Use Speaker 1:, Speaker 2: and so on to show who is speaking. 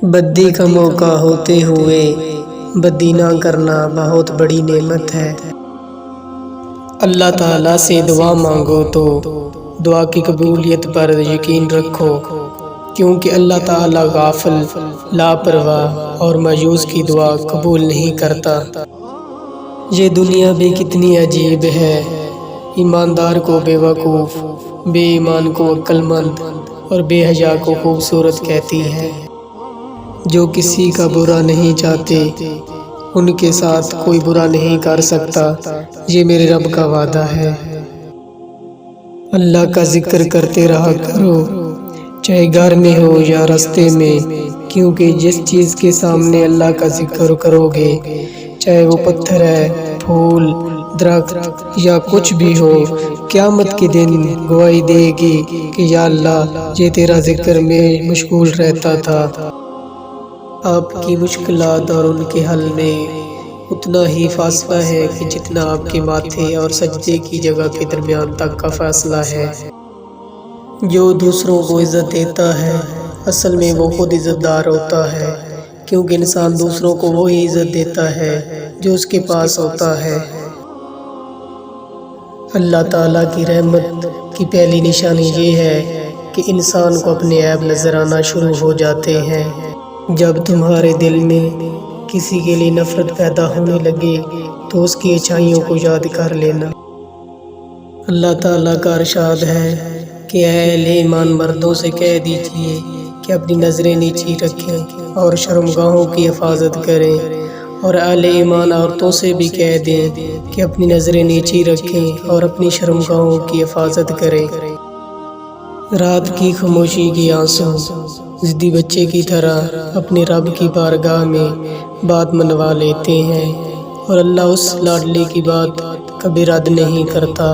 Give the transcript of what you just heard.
Speaker 1: بدی کا موقع ہوتے ہوئے بدی نہ کرنا بہت بڑی نعمت ہے۔ اللہ تعالیٰ سے دعا مانگو تو دعا کی قبولیت پر یقین رکھو، کیونکہ اللہ تعالیٰ غافل، لاپرواہ اور مایوس کی دعا قبول نہیں کرتا۔ یہ دنیا بھی کتنی عجیب ہے، ایماندار کو بے وقوف، بے ایمان کو عقل مند اور بے حیا کو خوبصورت کہتی ہے۔ جو کسی کا برا نہیں چاہتے ان کے ساتھ کوئی برا نہیں کر سکتا، یہ میرے رب کا وعدہ ہے۔ اللہ کا ذکر کرتے رہا کرو، چاہے گھر میں ہو یا راستے میں، کیونکہ جس چیز کے سامنے اللہ کا ذکر کرو گے، چاہے وہ پتھر ہے، پھول، درخت یا کچھ بھی ہو، قیامت کے دن گواہی دے گی کہ یا اللہ، یہ تیرا ذکر میں مشغول رہتا تھا۔ آپ کی مشکلات اور ان کے حل میں اتنا ہی فاصلہ ہے کہ جتنا آپ کے ماتھے اور سجدے کی جگہ کے درمیان تک کا فاصلہ ہے۔ جو دوسروں کو عزت دیتا ہے اصل میں وہ خود عزت دار ہوتا ہے، کیونکہ انسان دوسروں کو وہی عزت دیتا ہے جو اس کے پاس ہوتا ہے۔ اللہ تعالیٰ کی رحمت کی پہلی نشانی یہ ہے کہ انسان کو اپنے عیب نظر آنا شروع ہو جاتے ہیں۔ جب تمہارے دل میں کسی کے لیے نفرت پیدا ہونے لگے تو اس کی اچھائیوں کو یاد کر لینا۔ اللہ تعالیٰ کا ارشاد ہے کہ اے اہل ایمان، مردوں سے کہہ دیجئے کہ اپنی نظریں نیچی رکھیں اور شرمگاہوں کی حفاظت کریں، اور اہل ایمان عورتوں سے بھی کہہ دیں کہ اپنی نظریں نیچی رکھیں اور اپنی شرمگاہوں کی حفاظت کریں۔ رات کی خاموشی کی آنسو ضدی بچے کی طرح اپنے رب کی بارگاہ میں بات منوا لیتے ہیں، اور اللہ اس لاڈلے کی بات کبھی رد نہیں کرتا۔